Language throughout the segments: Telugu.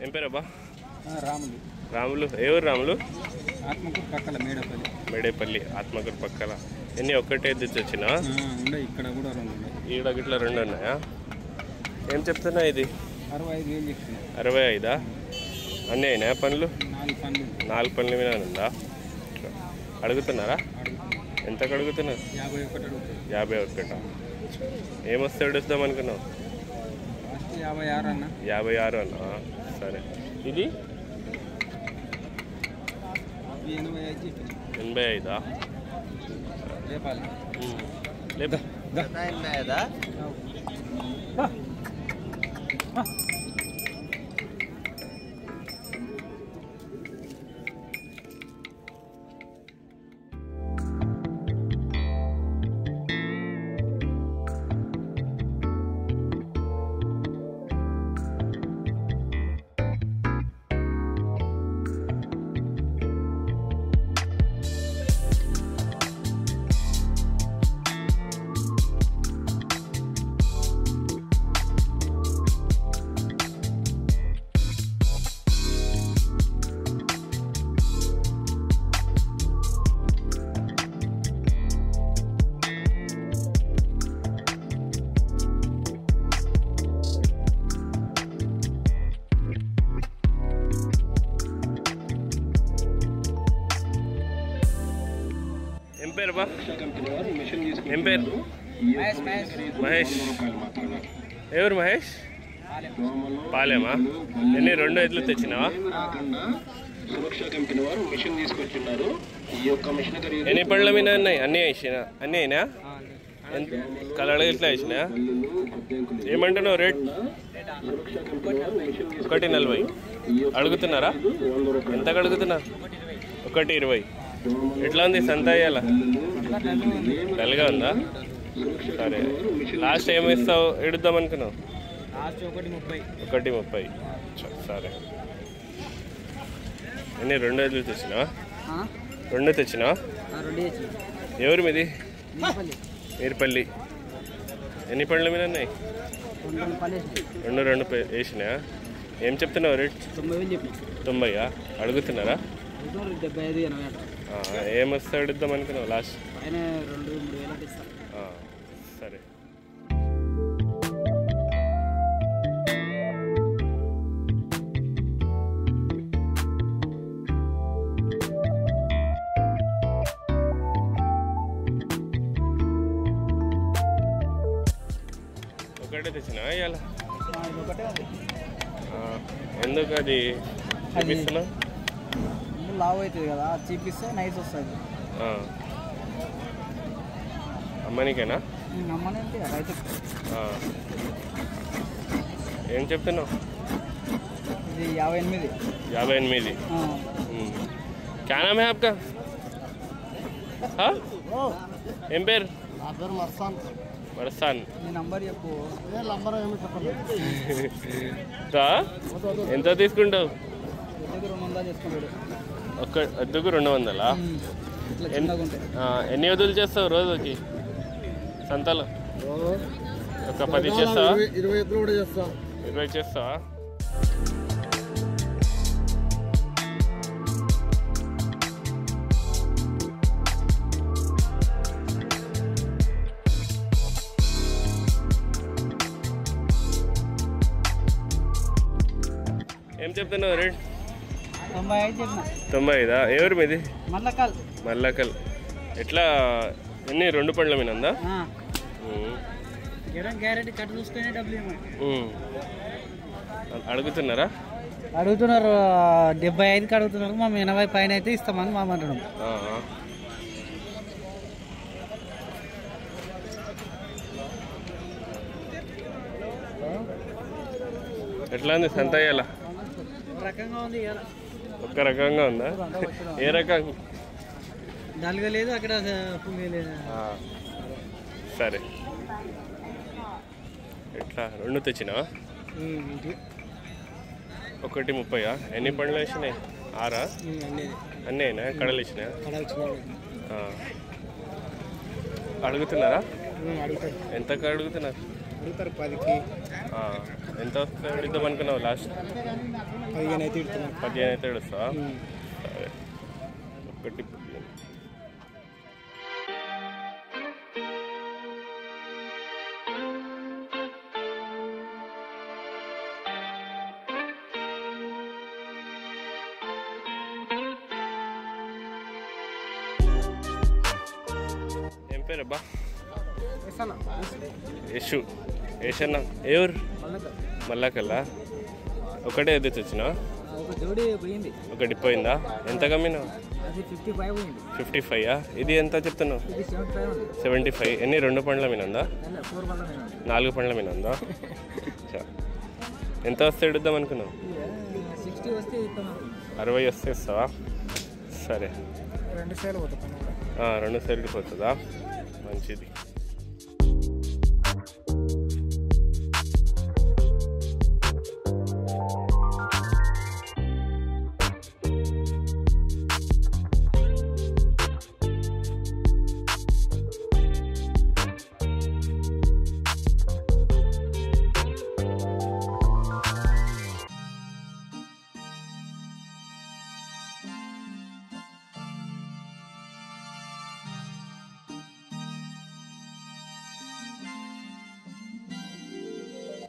ఏం పేరబ్బా? రాములు. రాములు. ఎవరు రాములు? ఆత్మకూరు పక్కల మేడపల్లి. మేడేపల్లి ఆత్మకూరు పక్కల. ఎన్ని ఒక్కటే తెచ్చినా? ఇక్కడ కూడా 2 ఉన్నాయి. ఈడ గిట్ల 2 ఉన్నాయా? ఏం చెప్తున్నా ఇది? 65,000 చెప్తున్నా. 65? అన్నీ అయినాయా పనులు? 4 పనుల మీద ఉందా? అడుగుతున్నారా? ఎంతకు అడుగుతున్నారు? 51. ఏమొస్తే అడుగుదాం అనుకున్నావు? 56 అన్న. 56 అన్నా? సరే. ఇది 85? లేదా ఏం పేరు బా? ఏం పేరు? మహేష్. ఎవరు మహేష్? పాలేమా? ఎన్ని 2 ఎడ్లు తెచ్చినావా? ఎన్ని పళ్ళ మీద ఉన్నాయి? అన్నీ వేసినా? అన్నీ అయినా? కలర్ ఇట్లా వేసినా? ఏమంటున్నావు రేట్? 140 అడుగుతున్నారా? ఎంతకు అడుగుతున్నారు? 120. ఎట్లా ఉంది సంత? అయ్యాల డల్గా ఉందా? సరే. లాస్ట్ ఏమి ఇస్తావు? ఎడుద్దాం అనుకున్నావు? 130. సరే. ఎన్ని 2 ఎడ్లు తెచ్చినావా? 2 తెచ్చినావా? ఎవరు మీది? మీరుపల్లి. ఎన్ని పళ్ళ మీద ఉన్నాయి? 2 వేసినా? ఏం చెప్తున్నావు రేట్? 90. అడుగుతున్నారా? ఏమొస్తే అడుగుదాం అనుకున్నావు లాస్ట్? సరే. ఒకటే తెచ్చినా ఇవాళ? ఎందుకు అది చూపిస్తున్నా? లావ్ అవుతుంది కదా, చూపిస్తే నైస్ వస్తుంది. అమ్మనికేనా? అమ్మనంటే రైతు. ఏం చెప్తున్నావు? ఇది 58. 58. क्या नाम है आपका? हाँ? ఏం పేరు? నా పేరు మర్సాన్. మర్సాన్. నీ నంబర్ చెప్పు. నంబర్ ఏమి చెప్పండి. ఎంత తీసుకుంటావు? 200 చేసుకుంటాడు. అద్దెకు 200? ఎన్ని వదులు చేస్తావు రోజుకి సంతలో? ఒక 10 చేస్తావా? 20 కూడా చేస్తా. 20 చేస్తావా? ఏం చెప్తున్నావు రేట్? 95. ఎవరు మీది? మల్లకల్. ఎట్లా ఎన్ని 2 పళ్ళ మీద ఉందా? అడుగుతున్నారా? అడుగుతున్నారు 75కి అడుగుతున్నారు. మా 80 పైన అయితే ఇస్తామని మా అంటున్నాం. ఎట్లా ఉంది సంత? అయ్యాల ఒక్క రకంగా ఉందా? ఏ రకం? డల్గా లేదు అక్కడ. సరే. ఎట్లా 2 తెచ్చినావా? 130. ఎన్ని పండ్లు వేసినాయి? 6? అన్నీ అయినా? కడలు ఇచ్చినా? అడుగుతున్నారా? ఎంతకు అడుగుతున్నారు? అడుగుతారు 10కి. ఎంత వస్తే ఇద్దాం అనుకున్నావు లాస్ట్? 15 అయితే ఇడుతున్నాం. 15 అయితే ఇడుస్తావా? సరే, ఒకటి ఏం పేరు అబ్బా? యశు. యశన్న ఎవరు? మల్లాకల్లా. ఒకటే ఎద్దు వచ్చినా? ఒకటి పోయిందా? ఎంత కమ్మినా? 55. ఇది ఎంత చెప్తున్నావు? 75. ఎన్ని 2 పండ్ల మీనందా? 4 పండ్ల మీనందా? ఎంత వస్తే ఇద్దాం అనుకున్నావు? 60 వస్తే ఇస్తావా? సరే, 2 సార్లు పోతా. 2 సార్లు పోతుందా? మంచిది.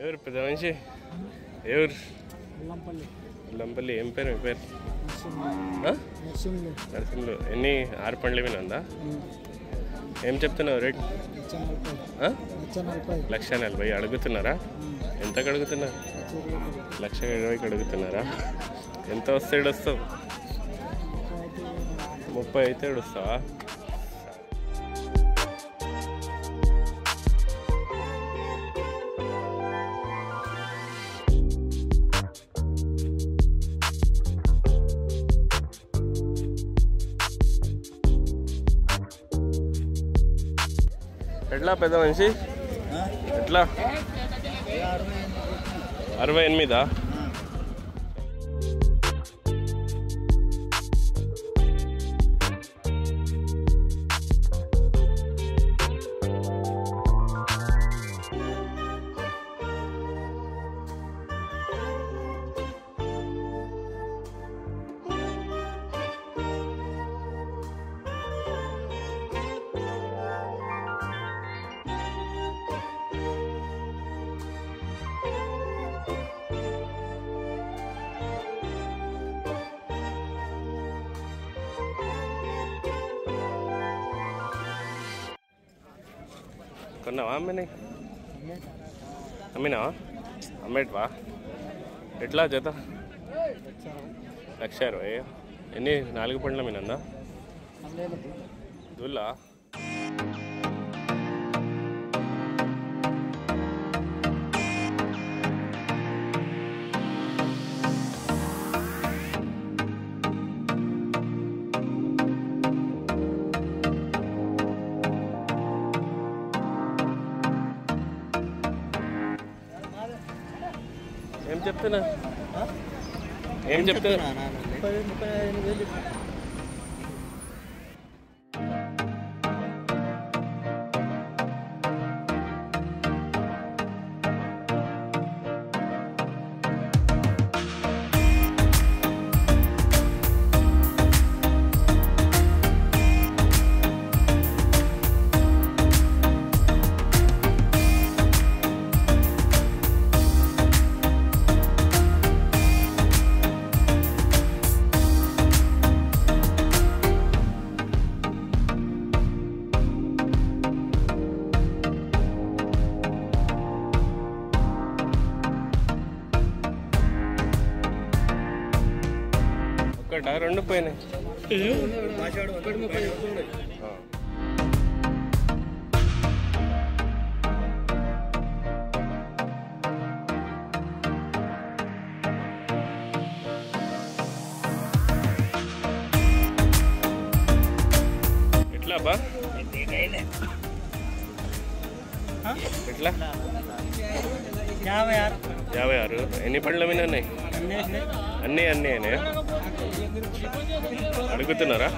ఎవరు పెద్ద మనిషి? ఎవరు? లంపల్లి. ఏం పేరు? మీ పేరు? నరసింహులు. ఎన్ని 6 పండ్లు వినందా? ఏం చెప్తున్నావు రేట్? 1,40,000 అడుగుతున్నారా? ఎంతకు అడుగుతున్నారు? 1,20,000 అడుగుతున్నారా? ఎంత వస్తే వస్తావు? 30 అయితే వస్తావా? ఎట్లా పెద్ద మనిషి? ఎట్లా? 68. కొన్నావా? అమ్మినావా? అమ్మేటివా? ఎట్లా జత? 1,20,000. ఎన్ని 4 పండ్ల మీనందా? దూల్లా. ఏం చెప్తున్నా? ఏం చెప్తున్నా? 35,000. ఒకటా 2 పోయినాయి? ఎట్లా బా? ఎట్లా? 56. ఎన్ని పండ్ల మీద ఉన్నాయి? అన్నీ అన్నీ అడుగుతున్నారా?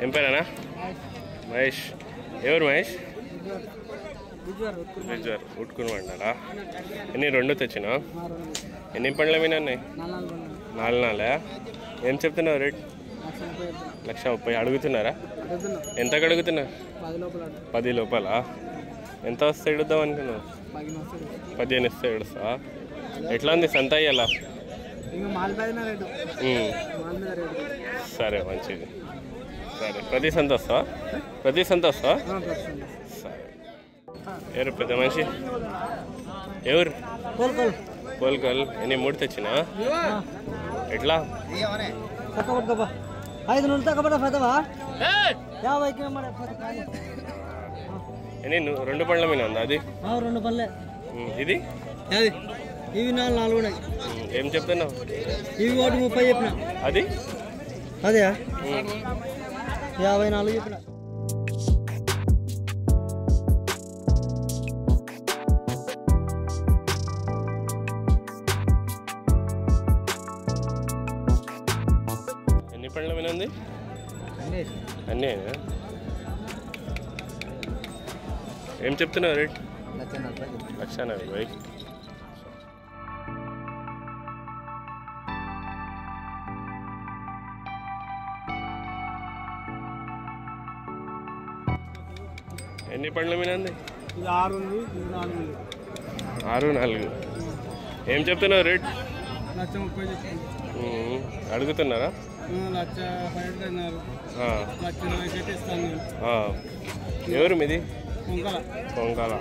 ఏం పేరేనా? మహేష్. ఎవరు మహేష్? విజర్ ఉట్టుకుని ఎన్ని 2 తెచ్చినా? ఎన్ని పండ్ల మీద ఉన్నాయి? 4 ఏం చెప్తున్నావు రేట్? 1,30,000 అడుగుతున్నారా? ఎంతకు అడుగుతున్నారు? 10 లోపల. ఎంత వస్తే ఇడుద్దాం అనుకున్నావు? 15 ఇస్తే ఇడుస్తా. ఎట్లా ఉంది సంత అయ్యేలా? సరే మంచిది. సరే ప్రతి సంత వస్తావా? సరే. ఎవరు పెద్ద మనిషి? ఎవరు? కోల్కల్. ఎన్ని 3 తెచ్చినా? ఎట్లా? 5 ఎన్ని 2 పండ్ల మీద ఉందా అది? 2 పళ్ళే. ఇది ఇవి 4 ఉన్నాయి. ఏం చెప్తున్నావు? ఇవి 30 చెప్పిన. అది అదే 54 చెప్పిన. ఎన్ని పండ్ల మీద ఉంది? అన్నీ. ఏం చెప్తున్నావు రేట్? 1,40,000. ఎన్ని పండ్ల మీద ఉంది? 6 ఉంది. 6, 4. ఏం చెప్తున్నావు రేట్? 1,30,000 అడుగుతున్నారా? 1,20,000 ఇస్తాను. ఎవరు మీది? పొంగల. పొంగల.